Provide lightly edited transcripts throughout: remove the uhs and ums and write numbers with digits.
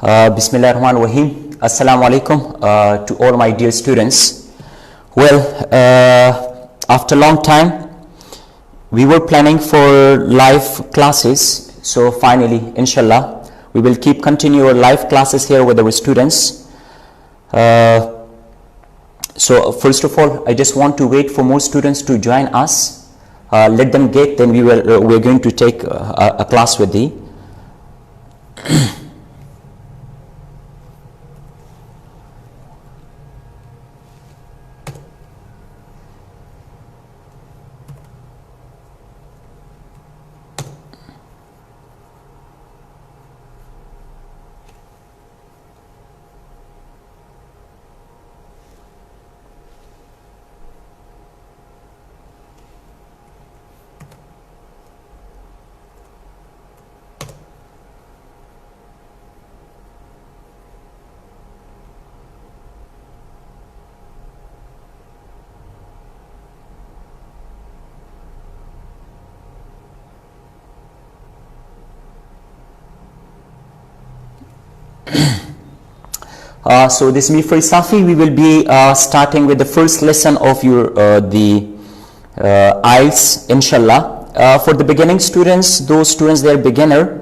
Bismillahirrahmanirrahim. Assalamu alaikum to all my dear students. Well, after a long time, we were planning for live classes. So finally, inshallah, we will keep continue our live classes here with our students. So first of all, I just want to wait for more students to join us. Let them get, then we're going to take a class with thee. So this is me, Farid Safi. We will be starting with the first lesson of your IELTS, inshallah. For the beginning students, those students they are beginner,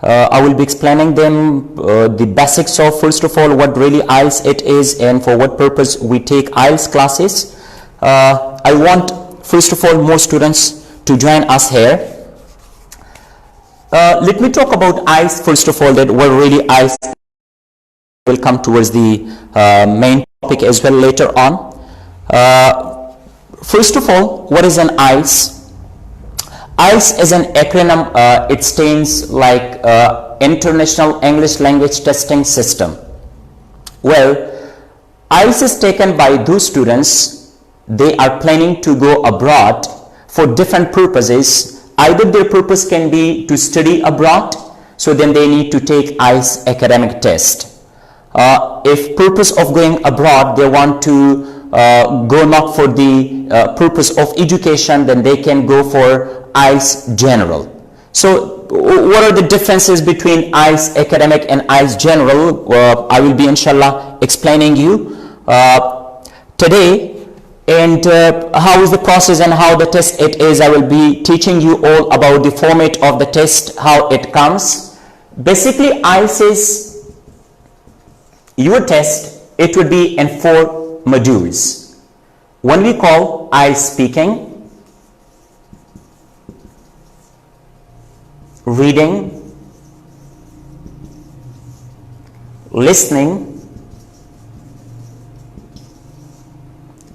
I will be explaining them the basics of, first of all, what really IELTS it is and for what purpose we take IELTS classes. I want, first of all, more students to join us here. Let me talk about IELTS first of all, that what really IELTS will come towards the main topic as well later on. First of all, what is an IELTS? IELTS is an acronym. It stands like International English Language Testing System. Well, IELTS is taken by those students, they are planning to go abroad for different purposes. Either their purpose can be to study abroad, so then they need to take IELTS academic test. If purpose of going abroad, they want to go not for the purpose of education, then they can go for IELTS general. So what are the differences between IELTS academic and IELTS general? I will be inshallah explaining you today. And how is the process and how the test it is, I will be teaching you all about the format of the test, how it comes. Basically, IELTS is your test, it would be in 4 modules. One we call IELTS speaking, reading, listening,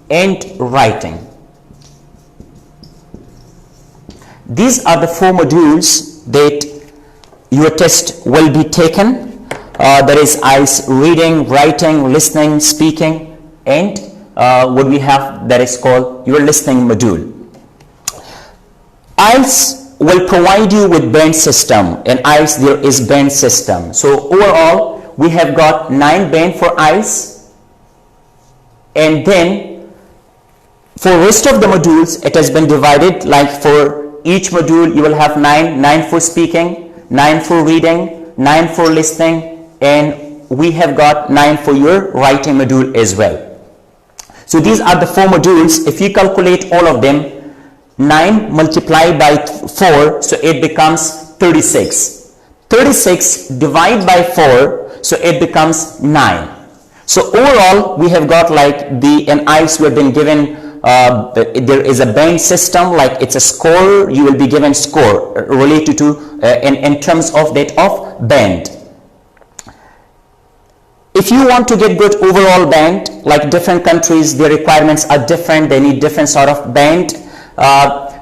and writing. These are the 4 modules that your test will be taken. There is IELTS reading, writing, listening, speaking, and what we have that is called your listening module. IELTS will provide you with band system. In IELTS there is band system. So overall we have got 9 band for IELTS, and then for rest of the modules it has been divided, like for each module you will have 9 for speaking, 9 for reading, 9 for listening, and we have got 9 for your writing module as well. So these are the 4 modules. If you calculate all of them, 9 multiplied by 4, so it becomes 36. 36 divided by 4, so it becomes 9. So overall we have got like in IELTS we have been given there is a band system, like it's a score. You will be given score related to in terms of that of band. If you want to get good overall band, like different countries, their requirements are different, they need different sort of band.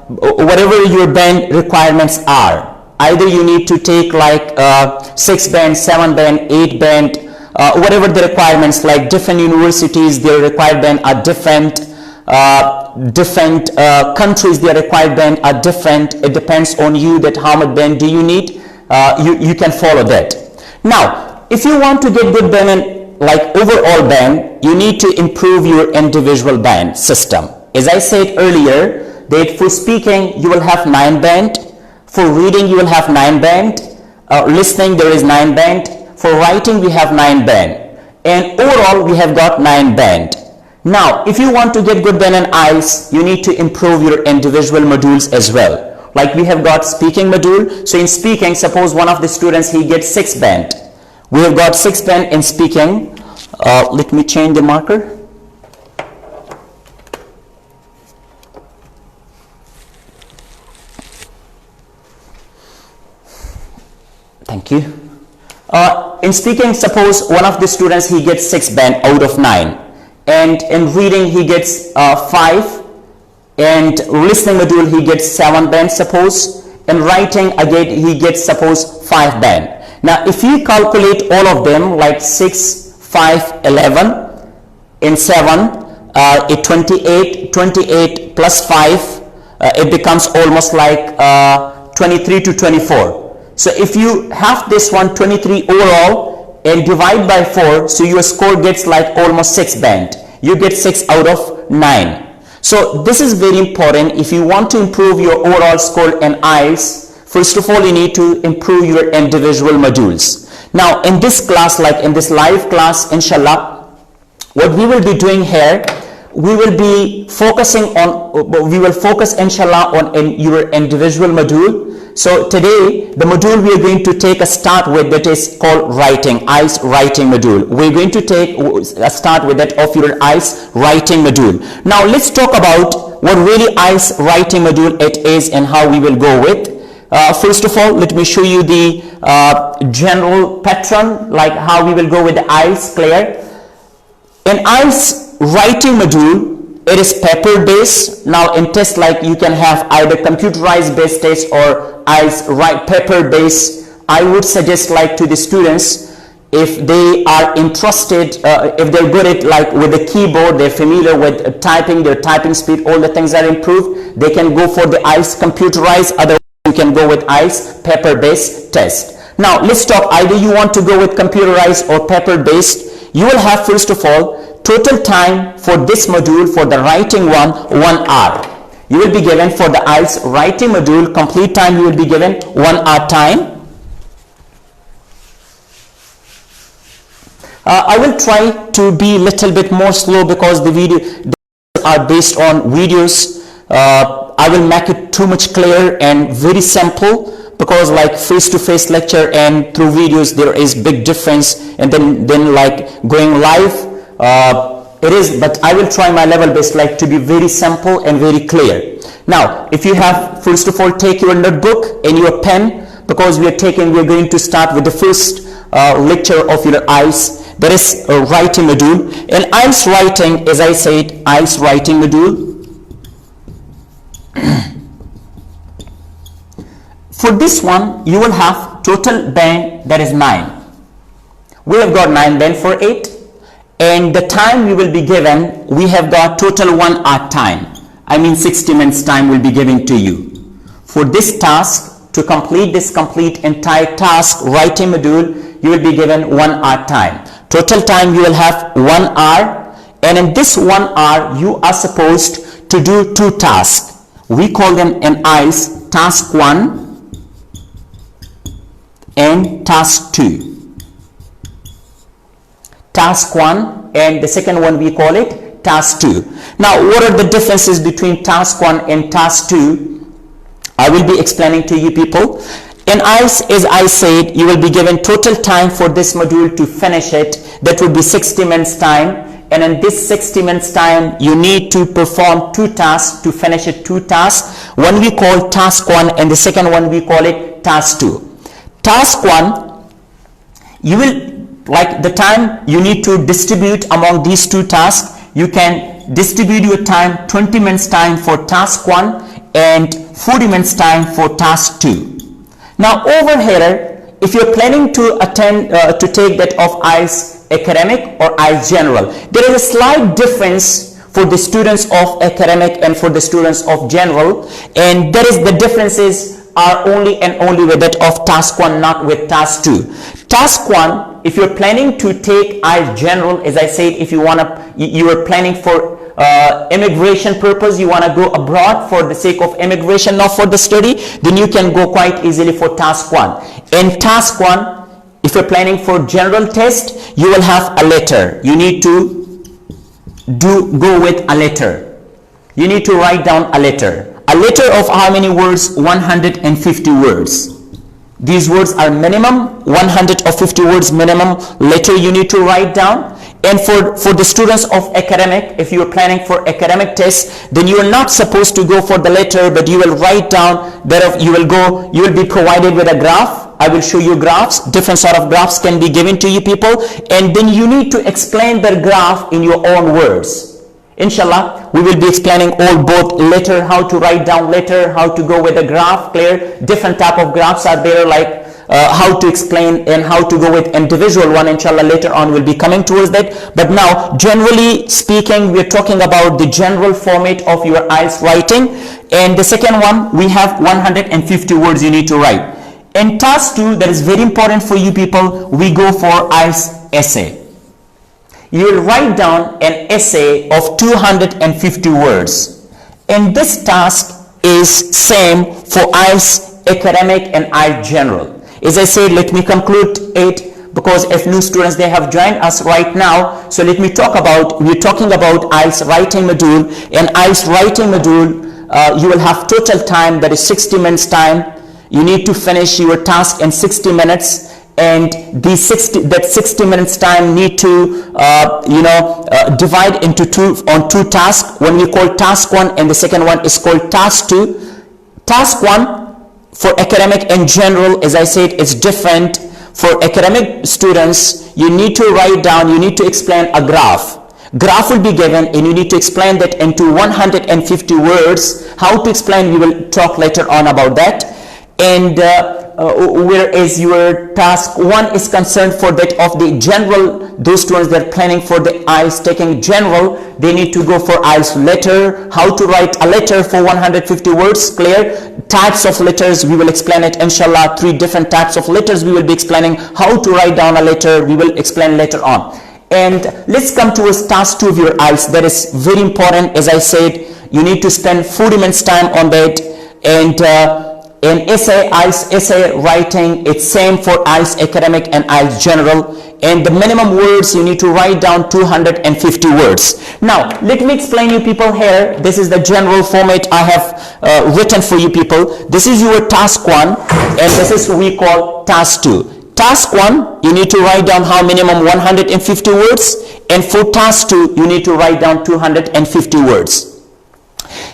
Whatever your band requirements are, either you need to take like 6 band, 7 band, 8 band, whatever the requirements, like different universities, their required band are different. Different countries, their required band are different. It depends on you that how much band do you need. You can follow that. Now, if you want to get good band, like overall band, you need to improve your individual band system. As I said earlier, that for speaking you will have 9 band, for reading you will have 9 band, listening there is 9 band, For writing we have 9 band, and overall we have got 9 band. Now if you want to get good band in IELTS, you need to improve your individual modules as well. Like we have got speaking module. So in speaking, suppose one of the students, he gets 6 band. We have got 6 band in speaking. Let me change the marker. Thank you. In speaking, suppose one of the students, he gets 6 band out of 9, and in reading he gets 5, and listening module he gets 7 band, suppose. In writing again he gets, suppose, 5 band. Now if you calculate all of them, like 6, 5, 11, in 7, 28 plus 5, it becomes almost like 23 to 24. So if you have this one 23 overall and divide by 4, so your score gets like almost 6 band. You get 6 out of 9. So this is very important. If you want to improve your overall score in IELTS, first of all you need to improve your individual modules. Now in this class, like in this live class, inshallah, what we will be doing here, we will be focusing on, we will focus inshallah on your individual module. So today the module we are going to take a start with, that is called writing, IELTS writing module. We're going to take a start with that of your IELTS writing module. Now let's talk about what really IELTS writing module it is and how we will go with. First of all, let me show you the general pattern, like how we will go with the IELTS clear. In IELTS writing module, it is paper based. Now in test, like you can have either computerized based test or IELTS paper based. I would suggest like to the students, if they are interested, if they're good at like with the keyboard, they're familiar with typing, their typing speed, all the things are improved, they can go for the IELTS computerized. Otherwise you can go with IELTS paper based test. Now let's talk, either you want to go with computerized or paper based. You will have, first of all, total time for this module, for the writing one, 1 hour. You will be given for the IELTS writing module, complete time you will be given 1 hour time. I will try to be little bit more slow because the video are based on videos. I will make it too much clear and very simple, because like face-to-face lecture and through videos there is big difference, and then like going live, it is, but I will try my level best like to be very simple and very clear. Now if you have, first of all, take your notebook and your pen, because we are going to start with the first lecture of your IELTS, that is a writing module. In IELTS writing, as I said, IELTS writing module, for this one you will have total band, that is 9. We have got 9 band for 8, and the time we will be given, we have got total 1 hour time. I mean 60 minutes time will be given to you for this task. To complete this entire task writing module, you will be given 1 hour time. Total time you will have 1 hour, and in this 1 hour you are supposed to do 2 tasks. We call them in IELTS task 1 and task 2. Task 1 and the second one we call it task 2. Now what are the differences between task 1 and task 2? I will be explaining to you people. In IELTS, as I said, you will be given total time for this module to finish it. That would be 60 minutes time. And in this 60 minutes time, you need to perform 2 tasks to finish it. 2 tasks. One we call task 1 and the second one we call it task 2. Task 1, you will, like the time you need to distribute among these 2 tasks. You can distribute your time 20 minutes time for task 1 and 40 minutes time for task 2. Now over here, if you're planning to attend to take that of IELTS academic or IELTS general, there is a slight difference for the students of academic and for the students of general, and that is the differences are only and only with that of task 1, not with task 2. Task 1, if you're planning to take IELTS general, as I said, if you are planning for immigration purpose, you want to go abroad for the sake of immigration, not for the study, then you can go quite easily for task 1. In task 1, If you're planning for general test, you will have a letter. You need to go with a letter. You need to write down a letter. A letter of how many words? 150 words. These words are minimum, 150 words minimum letter you need to write down. And for the students of academic, if you are planning for academic tests, then you are not supposed to go for the letter, but you will write down that you will be provided with a graph. I will show you graphs. Different sort of graphs can be given to you people, and then you need to explain the graph in your own words. Inshallah, we will be explaining both letter, how to write down letter, how to go with a graph. Clear? Different type of graphs are there, like how to explain and how to go with individual one. Inshallah, later on we'll be coming towards that. But now, generally speaking, we're talking about the general format of your IELTS writing. And the second one, we have 150 words you need to write. In task 2, that is very important for you people, we go for IELTS essay. You will write down an essay of 250 words. And this task is same for IELTS academic and IELTS general. As I said, let me conclude it, because if new students, they have joined us right now. So let me talk about, we're talking about IELTS writing module. And IELTS writing module, you will have total time, that is 60 minutes time. You need to finish your task in 60 minutes. And that 60 minutes time need to divide into two tasks. When we call task 1, and the second one is called task 2. Task 1 for academic and general, as I said, it's different. For academic students, you need to write down, you need to explain a graph. Graph will be given, and you need to explain that into 150 words. How to explain, we will talk later on about that. And whereas your task 1 is concerned for that of the general, those students that are planning for the IELTS taking general, they need to go for IELTS letter, how to write a letter for 150 words. Clear? Types of letters, we will explain it, inshallah. 3 different types of letters we will be explaining. How to write down a letter, we will explain later on. And let's come to task 2 of your IELTS. That is very important. As I said, you need to spend 40 minutes time on that. And in IELTS essay writing, it's same for IELTS academic and IELTS general. And the minimum words, you need to write down 250 words. Now, let me explain you people here. This is the general format I have written for you people. This is your task 1, and this is what we call task 2. Task 1, you need to write down how minimum 150 words. And for task 2, you need to write down 250 words.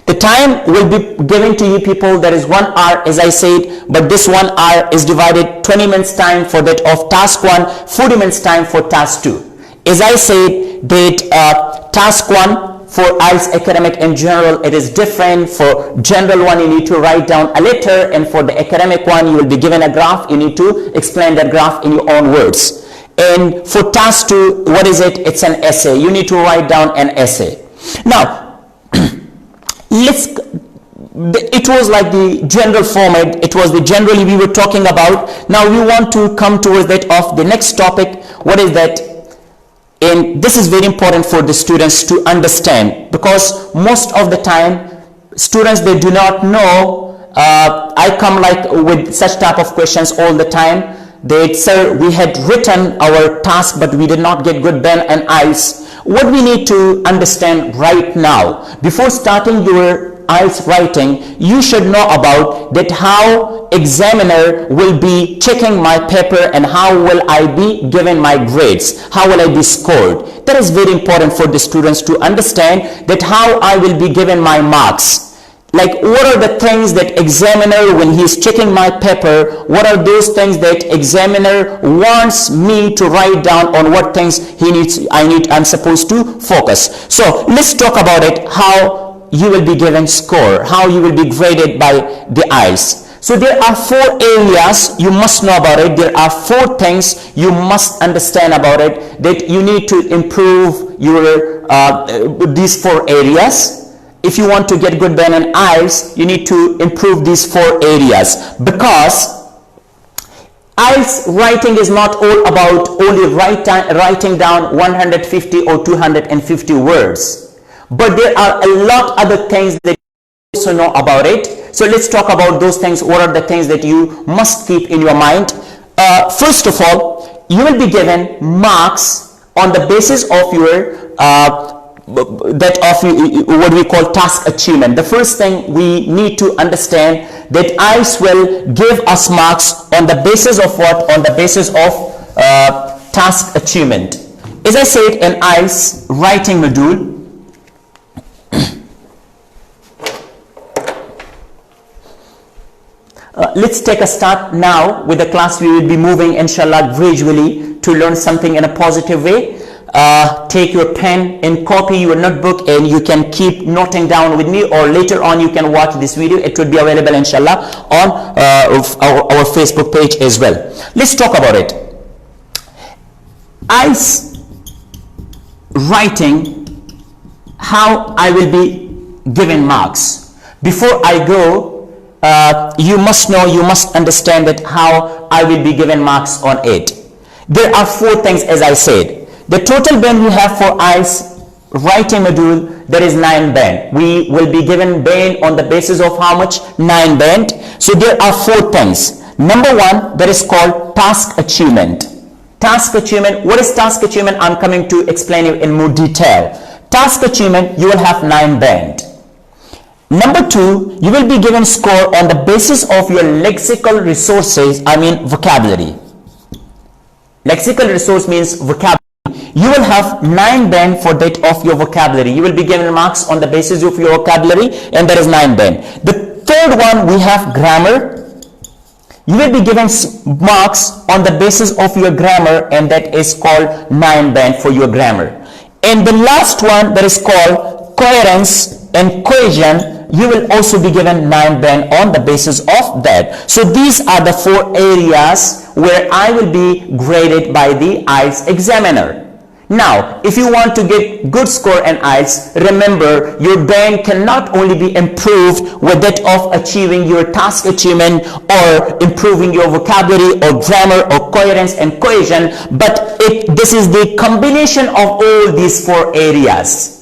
The time will be given to you people, that is 1 hour, as I said, but this 1 hour is divided 20 minutes time for that of task 1, 40 minutes time for task 2. As I said, that task 1 for IELTS academic and general, it is different. For general one, you need to write down a letter, and for the academic one, you will be given a graph. You need to explain that graph in your own words. And for task 2, what is it? It's an essay. You need to write down an essay. Now, it was like the general format. It was the generally we were talking about. Now we want to come towards that of the next topic. What is that? And this is very important for the students to understand, because most of the time students, they do not know. I come like with such type of questions all the time. That, sir, we had written our task, but we did not get good band and IELTS. What we need to understand right now, before starting your IELTS writing, you should know about that how examiner will be checking my paper and how will I be given my grades, how will I be scored. That is very important for the students to understand, that how I will be given my marks. Like, what are the things that examiner, when he is checking my paper, what are those things that examiner wants me to write down, on what things I'm supposed to focus. So let's talk about it, how you will be given score, how you will be graded by the IELTS. So there are 4 areas you must know about it. There are 4 things you must understand about it, that you need to improve your these 4 areas. If you want to get good band in IELTS, you need to improve these 4 areas, because IELTS writing is not all about only writing down 150 or 250 words, but there are a lot other things that you also know about it. So let's talk about those things. What are the things that you must keep in your mind? First of all, you will be given marks on the basis of your what we call task achievement. The first thing we need to understand that IELTS will give us marks on the basis of what? On the basis of task achievement. As I said, in IELTS writing module, let's take a start now with the class. We will be moving inshallah gradually to learn something in a positive way. Take your pen and copy your notebook, and you can keep noting down with me, or later on you can watch this video. It will be available inshallah on our Facebook page as well. Let's talk about it. IELTS writing, how I will be given marks. Before I go, you must know, you must understand that how I will be given marks on it. There are 4 things, as I said. The total band we have for IELTS writing module, there is 9 band. We will be given band on the basis of how much? 9 band. So there are 4 things. Number 1, that is called task achievement. Task achievement. What is task achievement? I'm coming to explain you in more detail. Task achievement, you will have 9 band. Number 2, you will be given score on the basis of your lexical resources, I mean vocabulary. Lexical resource means vocabulary. You will have 9 band for that of your vocabulary. You will be given marks on the basis of your vocabulary, and there is 9 band. The third one, we have grammar. You will be given marks on the basis of your grammar, and that is called 9 band for your grammar. And the last one, that is called coherence and cohesion, you will also be given 9 band on the basis of that. So these are the 4 areas where I will be graded by the IELTS examiner. Now, if you want to get good score in IELTS, remember your band cannot only be improved with that of achieving your task achievement or improving your vocabulary or grammar or coherence and cohesion, but this is the combination of all these 4 areas.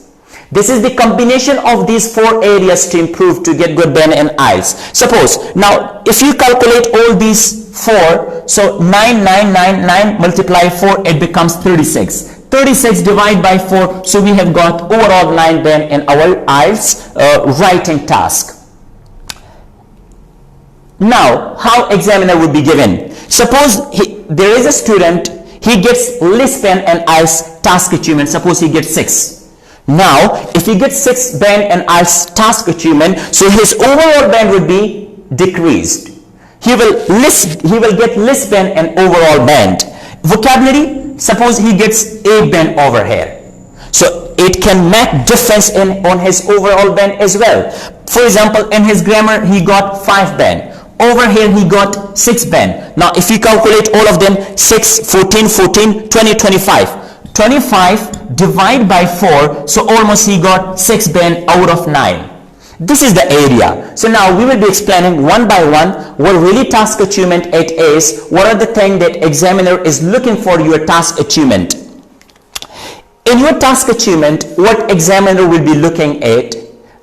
This is the combination of these 4 areas to improve, to get good band in IELTS. Suppose, now, if you calculate all these 4, so 9 multiply 4, it becomes 36. 36 divided by 4, so we have got overall 9 band in our IELTS writing task. Now, how examiner would be given? Suppose there is a student, he gets less band in IELTS task achievement. Suppose he gets 6. Now, if he gets 6 band in IELTS task achievement, so his overall band would be decreased. He will get less band and overall band. Vocabulary, suppose he gets 8 band over here. So it can make difference on his overall band as well. For example, in his grammar, he got 5 band. Over here, he got 6 band. Now, if you calculate all of them, 6, 14, 14, 20, 25. 25 divided by 4, so almost he got 6 band out of 9. This is the area. So now we will be explaining one by one what really task achievement it is, what are the things that examiner is looking for your task achievement. In your task achievement, what examiner will be looking at?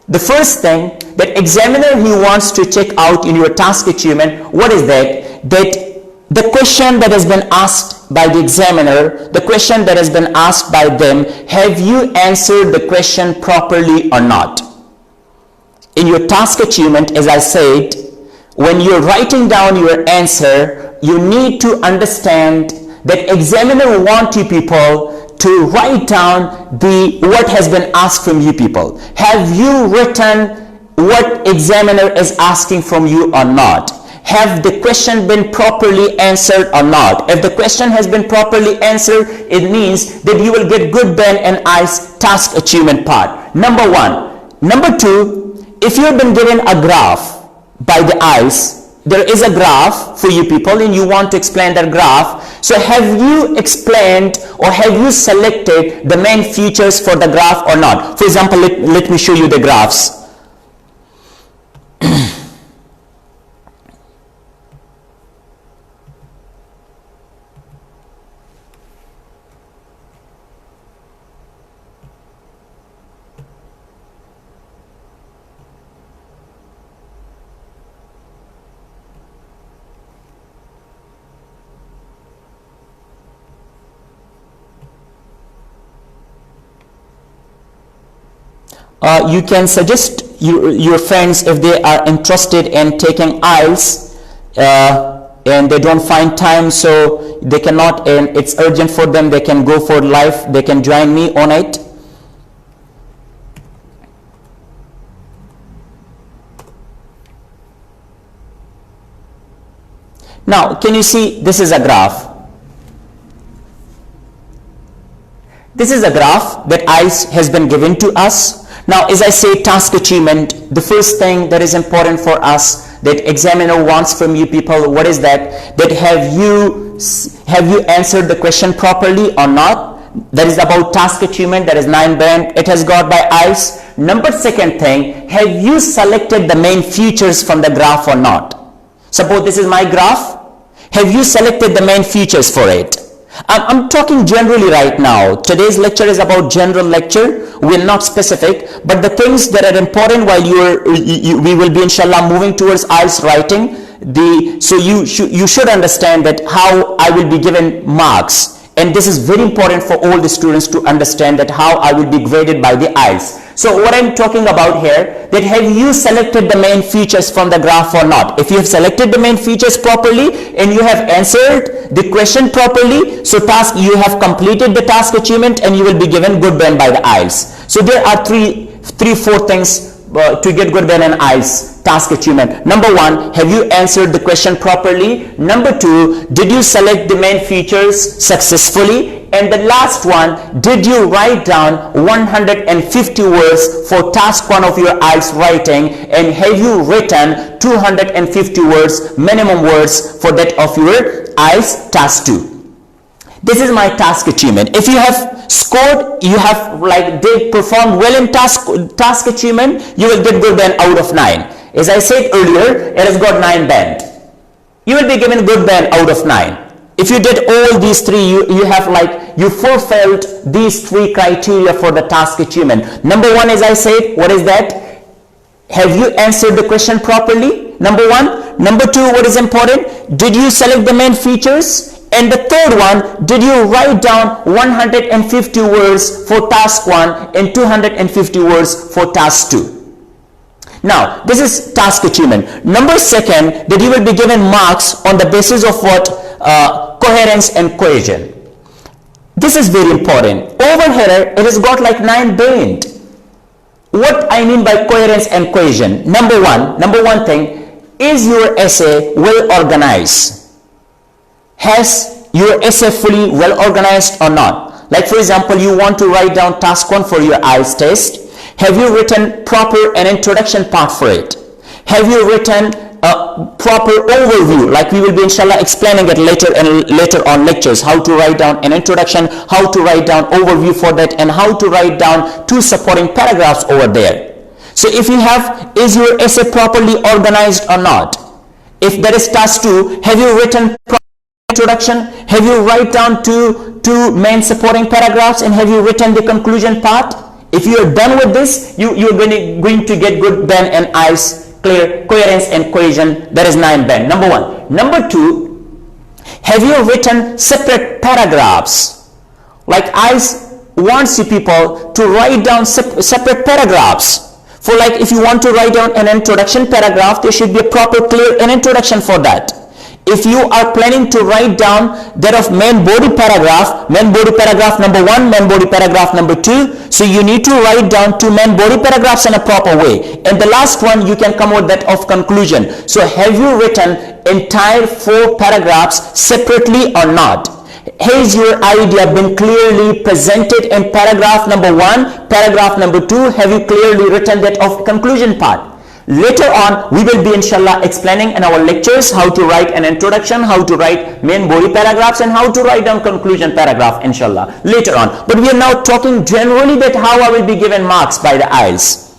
The first thing that examiner he wants to check out in your task achievement, what is that? That the question that has been asked by the examiner, the question that has been asked by them, have you answered the question properly or not? In your task achievement, as I said, when you're writing down your answer, you need to understand that examiner wants you people to write down what has been asked from you people. Have you written what examiner is asking from you or not? Have the question been properly answered or not? If the question has been properly answered, it means that you will get good band and IELTS task achievement part. Number 1. Number 2, if you've been given a graph by the IELTS, there is a graph for you people and you want to explain that graph. So have you explained or have you selected the main features for the graph or not? For example, let me show you the graphs. You can suggest your friends, if they are interested in taking IELTS and they don't find time, so they cannot, and it's urgent for them, they can go for live, they can join me on it. Now, can you see, this is a graph. This is a graph that IELTS has been given to us. Now, as I say, task achievement, the first thing that is important for us that examiner wants from you people, what is that? That have you answered the question properly or not? That is about task achievement. That is 9 band. It has got by IELTS. Number second thing, have you selected the main features from the graph or not? Suppose this is my graph. Have you selected the main features for it? I'm talking generally right now. Today's lecture is about general lecture. We're not specific, but the things that are important while we will be inshallah moving towards IELTS writing. So you should understand that how I will be given marks. And this is very important for all the students to understand that how I will be graded by the IELTS. So what I'm talking about here, that have you selected the main features from the graph or not? If you have selected the main features properly and you have answered the question properly, so you have completed the task achievement and you will be given good band by the IELTS. So there are four things to get good band in IELTS task achievement. Number one, have you answered the question properly? Number two, did you select the main features successfully? And the last one, did you write down 150 words for task 1 of your IELTS writing, and have you written 250 words, minimum words for that of your IELTS task 2? This is my task achievement. If you have scored, you have they performed well in task achievement, you will get good band out of 9. As I said earlier, it has got 9 band. You will be given good band out of 9. If you did all these three, you fulfilled these 3 criteria for the task achievement. Number one, as I said, what is that? Have you answered the question properly? Number one. Number two, what is important? Did you select the main features? And the third one, did you write down 150 words for task 1 and 250 words for task 2? Now, this is task achievement. Number second, that you will be given marks on the basis of what? Coherence and cohesion. This is very important. Over here, it has got 9 band. What I mean by coherence and cohesion? Number one thing, is your essay well organized? Has your essay fully well organized or not? Like for example, you want to write down task 1 for your IELTS test. Have you written proper an introduction part for it? Have you written a proper overview, like we will be inshallah explaining it later on lectures, how to write down an introduction, how to write down overview for that, and how to write down 2 supporting paragraphs over there. So if you have, is your essay properly organized or not? If that is task 2, have you written proper introduction? Have you write down two main supporting paragraphs, and have you written the conclusion part? If you are done with this, you're going to get good band and IELTS clear, coherence and cohesion. That is 9 band. Number one. Number two, have you written separate paragraphs? Like IELTS wants you people to write down separate paragraphs. For if you want to write down an introduction paragraph, there should be a proper clear an introduction for that. If you are planning to write down that of main body paragraph number 1, main body paragraph number 2, so you need to write down 2 main body paragraphs in a proper way, and the last one you can come with that of conclusion. So have you written entire 4 paragraphs separately or not? Has your idea been clearly presented in paragraph number 1, paragraph number 2? Have you clearly written that of conclusion part? Later on, we will be inshallah explaining in our lectures how to write an introduction, how to write main body paragraphs, and how to write down conclusion paragraph inshallah later on. But we are now talking generally that how I will be given marks by the IELTS.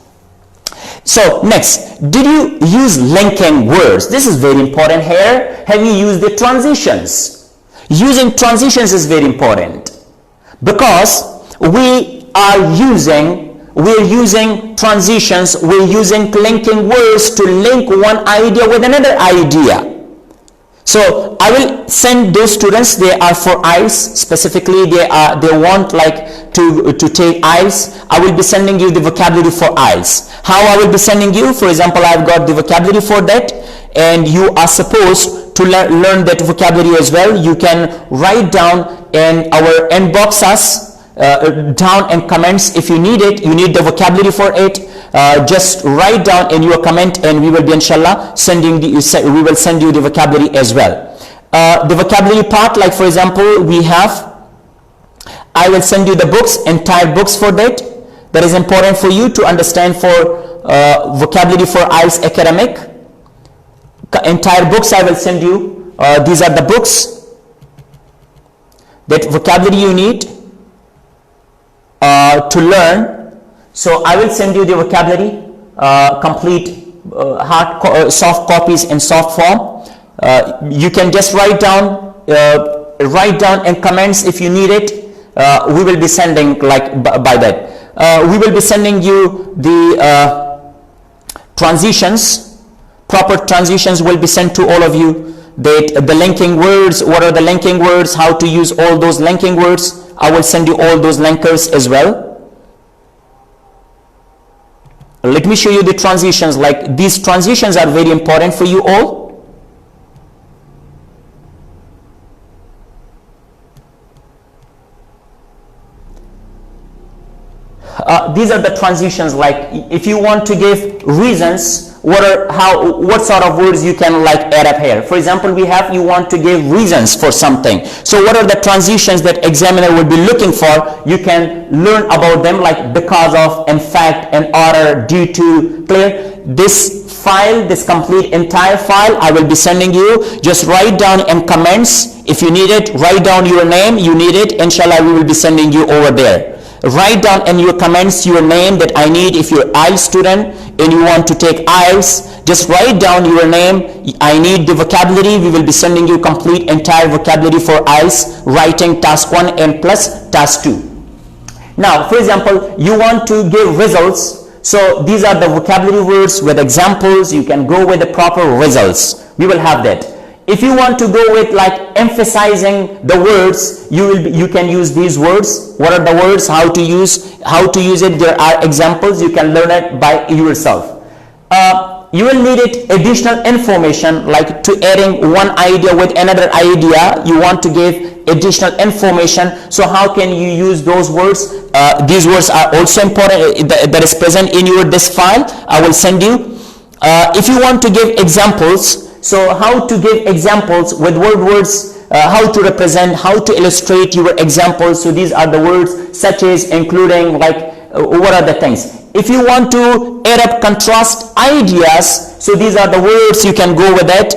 So next, did you use linking words? This is very important here. Have you used the transitions? Using transitions is very important because we are using transitions, we're using linking words to link one idea with another idea. So I will send those students, they are for IELTS specifically, they want like to take IELTS. I will be sending you the vocabulary for IELTS. How I will be sending you? For example, I've got the vocabulary for that, and you are supposed to learn that vocabulary as well. You can write down in our inbox us down in comments if you need it, you need the vocabulary for it. Just write down in your comment, and we will be inshallah sending we will send you the vocabulary as well. The vocabulary part, like for example, I will send you the books, entire books for that. That is important for you to understand for vocabulary for IELTS academic. Entire books I will send you. These are the books, that vocabulary you need to learn. So I will send you the vocabulary, complete soft copies in soft form. You can just write down in comments if you need it. We will be sending like by that. We will be sending you the transitions. Proper transitions will be sent to all of you. The linking words, what are the linking words, how to use all those linking words. I will send you all those linkers as well. Let me show you the transitions. Like these transitions are very important for you all. These are the transitions. Like if you want to give reasons, what sort of words you can like add up here. For example, you want to give reasons for something. So what are the transitions that examiner will be looking for? You can learn about them, like because of, in fact, in order, due to. Clear? This file, this complete entire file I will be sending you. Just write down in comments if you need it. Write down your name, you need it. Inshallah, we will be sending you over there. Write down in your comments your name that I need. If you're IELTS student and you want to take IELTS, just write down your name. I need the vocabulary. We will be sending you complete entire vocabulary for IELTS writing task 1 and plus task 2. Now, for example, you want to give results. So these are the vocabulary words with examples. You can go with the proper results. We will have that. If you want to go with like emphasizing the words, you can use these words. What are the words? How to use it? There are examples. You can learn it by yourself. You will need it additional information, like to adding one idea with another idea. You want to give additional information. So how can you use those words? These words are also important. That is present in this file. I will send you. If you want to give examples. So how to give examples with words, how to represent, how to illustrate your examples. So these are the words such as including, like what are the things. If you want to add up contrast ideas, so these are the words you can go with it.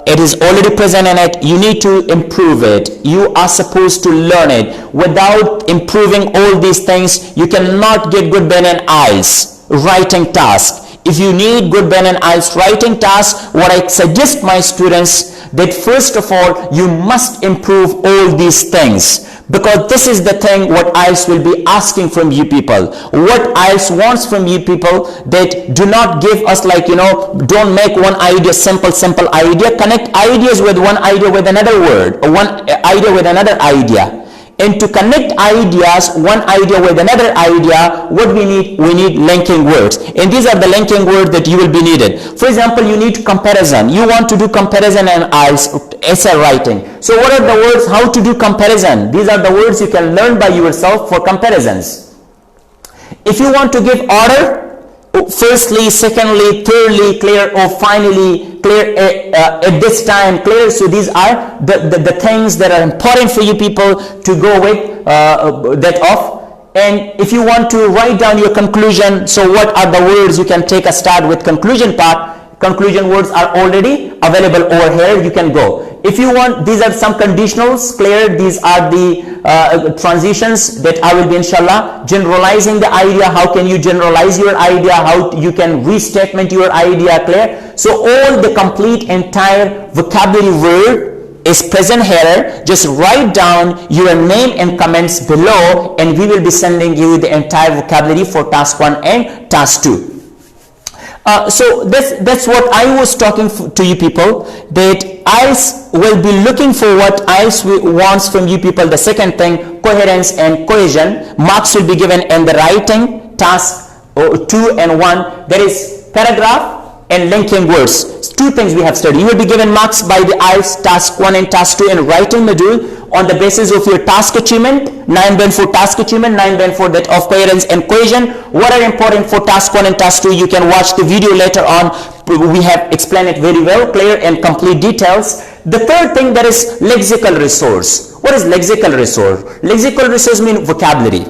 It is already present in it. You need to improve it. You are supposed to learn it. Without improving all these things, you cannot get good Ben and IELTS writing task. If you need good Ben and IELTS writing tasks, what I suggest my students, that first of all, you must improve all these things. Because this is the thing what IELTS will be asking from you people. What IELTS wants from you people, that do not give us like, don't make one idea simple idea. Connect ideas with one idea with another word, or one idea with another idea. And to connect ideas, one idea with another idea, what we need linking words. And these are the linking words that you will be needed. For example, you need comparison. You want to do comparison and IELTS essay writing. So what are the words, how to do comparison? These are the words you can learn by yourself for comparisons. If you want to give order, firstly, secondly, thirdly, clear, or finally, clear, at this time, clear. So these are the things that are important for you people to go with that off. And if you want to write down your conclusion, so what are the words you can take a start with conclusion part. Conclusion words are already available over here. You can go. If you want, these are some conditionals, clear. These are the transitions that I will be inshallah generalizing the idea. How can you generalize your idea? How you can restatement your idea, clear. So all the complete entire vocabulary word is present here. Just write down your name and comments below, and we will be sending you the entire vocabulary for task 1 and task 2. So that's what I was talking to you people, that IELTS will be looking for what IELTS wants from you people. The second thing, coherence and cohesion. Marks will be given in the writing task 2 and 1. There is paragraph and linking words. Two things we have studied. You will be given marks by the IELTS task 1 and task 2 in writing module on the basis of your task achievement. 9 band for task achievement, 9 band for that of coherence and cohesion. What are important for task 1 and task 2? You can watch the video later on. We have explained it very well, clear and complete details. The third thing, that is lexical resource. What is lexical resource? Lexical resource means vocabulary.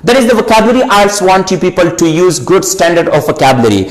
That is the vocabulary IELTS want you people to use good standard of vocabulary.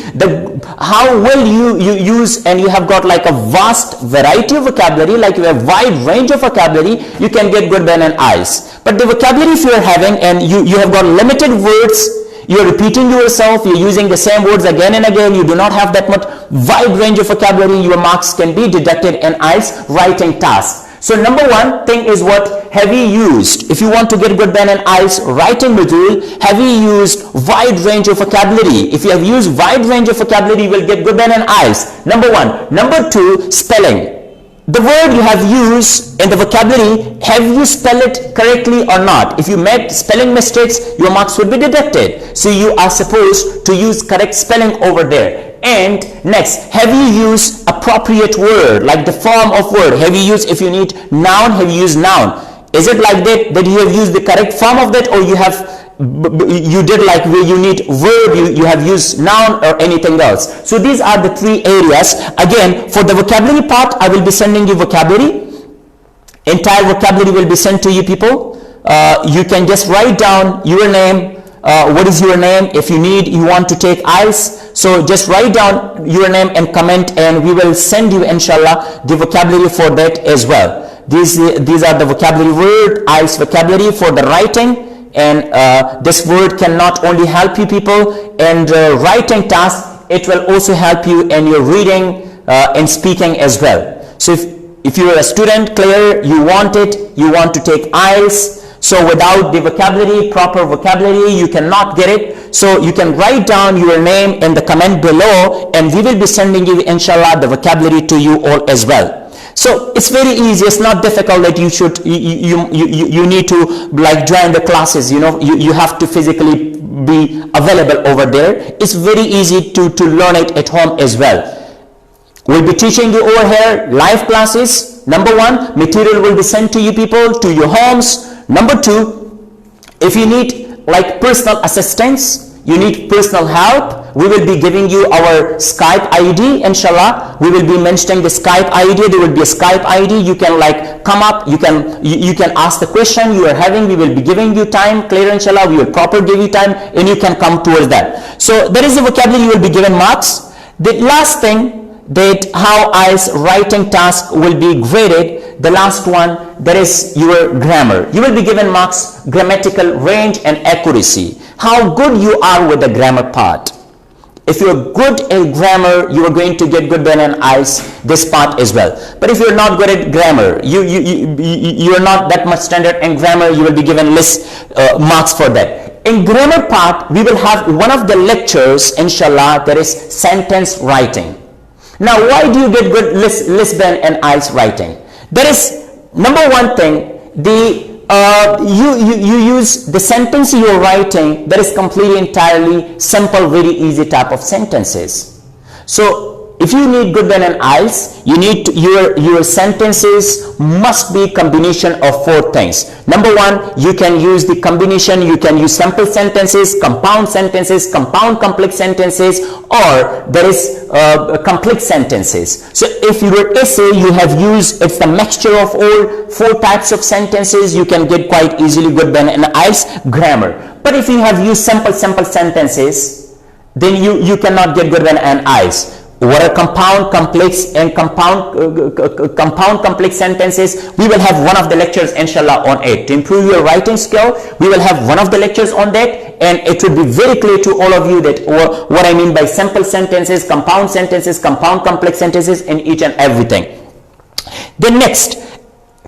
How well you use, and you have got like a vast variety of vocabulary, like you have wide range of vocabulary, you can get good band and IELTS. But the vocabulary if you are having and you have got limited words, you are repeating yourself, you're using the same words again and again, you do not have that much wide range of vocabulary, your marks can be deducted in IELTS writing task. So number one thing is what? Have you used? If you want to get good band in IELTS writing module, have you used wide range of vocabulary? If you have used wide range of vocabulary, you will get good band in IELTS. Number one. Number two, spelling. The word you have used in the vocabulary, have you spelled it correctly or not? If you made spelling mistakes, your marks will be deducted. So you are supposed to use correct spelling over there. And next, have you used appropriate word, like the form of word? Have you used, if you need noun, have you used noun? Is it like that you have used the correct form of that, or you did like where you need verb, you have used noun or anything else? So these are the three areas. Again, for the vocabulary part, I will be sending you vocabulary. Entire vocabulary will be sent to you people. You can just write down your name. What is your name? If you want to take IELTS, so just write down your name and comment, and we will send you inshallah the vocabulary for that as well. These are the vocabulary word, IELTS vocabulary for the writing, and this word can not only help you people in the writing task, it will also help you in your reading and speaking as well. So if you are a student, clear, you want to take IELTS, so without the vocabulary, proper vocabulary, you cannot get it. So you can write down your name in the comment below, and we will be sending you inshallah the vocabulary to you all as well. So it's very easy. It's not difficult that you need to like join the classes. You have to physically be available over there. It's very easy to learn it at home as well. We'll be teaching you over here live classes. Number one, material will be sent to you people to your homes. Number two, if you need like personal assistance, you need personal help, we will be giving you our Skype ID inshallah. We will be mentioning the Skype ID. There will be a Skype ID. You can like come up, you can ask the question you are having. We will be giving you time, clear inshallah. We will proper give you time, and you can come towards that. So there is the vocabulary, you will be given marks. The last thing, that how IELTS writing task will be graded, the last one, that is your grammar. You will be given marks, grammatical range and accuracy. How good you are with the grammar part. If you're good at grammar, you are going to get good band in IELTS this part as well. But if you're not good at grammar, you are not that much standard in grammar, you will be given less marks for that. In grammar part, we will have one of the lectures inshallah, that is sentence writing. Now, why do you get good less band and IELTS writing? There is number one thing, you use the sentence you are writing, that is completely entirely simple, very easy type of sentences. So if you need good band and IELTS, you need your sentences must be combination of four things. Number one, you can use the combination, you can use simple sentences, compound complex sentences, or there is complex sentences. So if your essay you have used, it's the mixture of all four types of sentences, you can get quite easily good band and IELTS grammar. But if you have used simple sentences, then you cannot get good band and IELTS. What are compound complex sentences? We will have one of the lectures inshallah on it. To improve your writing skill, we will have one of the lectures on that, and it will be very clear to all of you that what I mean by simple sentences, compound complex sentences in each and everything. The next,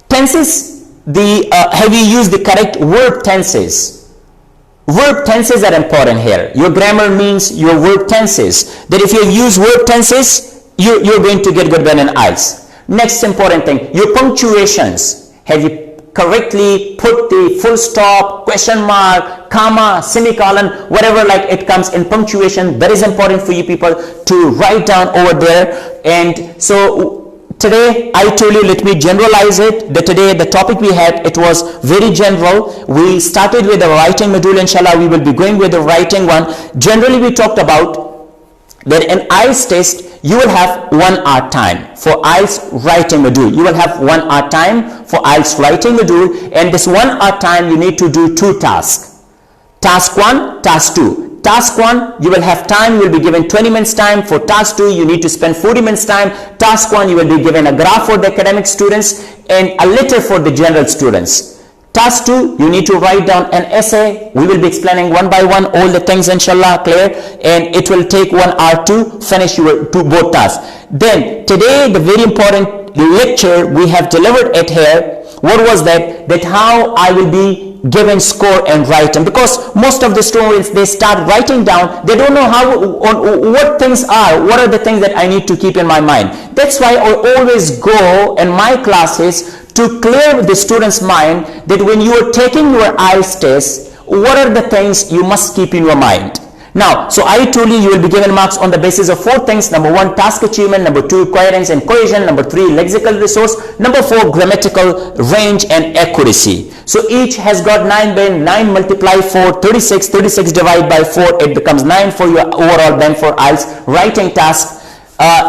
tenses, have you used the correct word tenses? Verb tenses are important here. Your grammar means your verb tenses. That if you use verb tenses, you're going to get good well in IELTS. Next important thing, your punctuations. Have you correctly put the full stop, question mark, comma, semicolon, whatever like it comes in punctuation? That is important for you people to write down over there. And so today I told you, let me generalize it. That today the topic we had, it was very general. We started with the writing module. Inshallah, we will be going with the writing one. Generally, we talked about that in IELTS test, you will have 1 hour time for IELTS writing module. You will have 1 hour time for IELTS writing module, and this 1 hour time you need to do 2 tasks. Task 1, task 2. Task 1, you will have time, you will be given 20 minutes time. For task 2, you need to spend 40 minutes time. Task 1, you will be given a graph for the academic students and a letter for the general students. Task 2, you need to write down an essay. We will be explaining one by one all the things, inshallah, clear, and it will take 1 hour to finish your both tasks. Then today the very important lecture we have delivered it here. What was that? That how I will be given score and writing, because most of the students, they start writing down, they don't know how what things are, what are the things that I need to keep in my mind. That's why I always go in my classes to clear the student's mind that when you are taking your IELTS test, what are the things you must keep in your mind. Now, so I told you, you will be given marks on the basis of 4 things. Number 1, task achievement. Number 2, coherence and cohesion. Number 3, lexical resource. Number 4, grammatical range and accuracy. So each has got 9 band. 9 multiply 4, 36. 36 divided by 4, it becomes 9 for your overall band for IELTS writing task.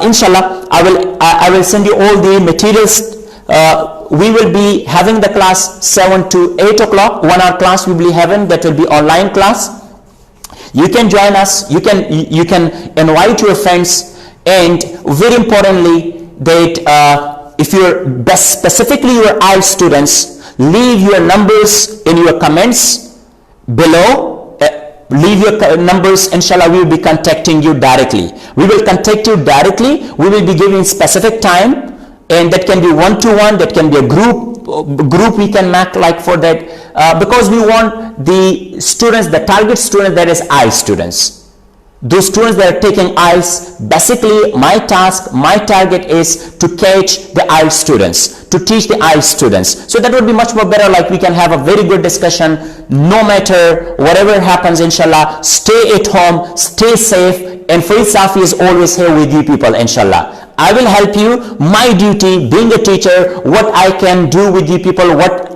Inshallah, I will send you all the materials. We will be having the class 7 to 8 o'clock. 1 hour class we will be having, that will be online class. You can join us, you can invite your friends, and very importantly that if you're specifically your IELTS students, leave your numbers in your comments below. Leave your numbers, inshallah, we will be contacting you directly. We will contact you directly. We will be giving specific time, and that can be one-to-one, that can be a group we can make like for that, because we want the students, the target students, that is IELTS students. Those students that are taking IELTS, basically my task, my target is to catch the IELTS students, to teach the IELTS students. So that would be much more better, like we can have a very good discussion. No matter whatever happens, inshallah, stay at home, stay safe, and Farid Safi is always here with you people, inshallah. I will help you. My duty, being a teacher, what I can do with you people,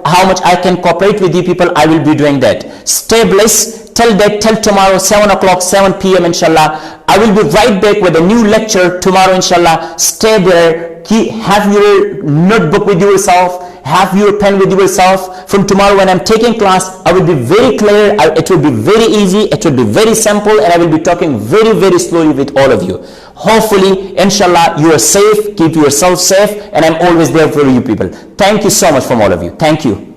how much I can cooperate with you people, I will be doing that. Stay blessed. Till tomorrow 7 o'clock, 7 p.m. inshallah. I will be right back with a new lecture tomorrow, inshallah. Stay there. Have your notebook with yourself. Have your pen with yourself. From tomorrow when I'm taking class, I will be very clear. It will be very easy. It will be very simple, and I will be talking very, very slowly with all of you. Hopefully, inshallah, you are safe. Keep yourself safe, and I'm always there for you people. Thank you so much from all of you. Thank you.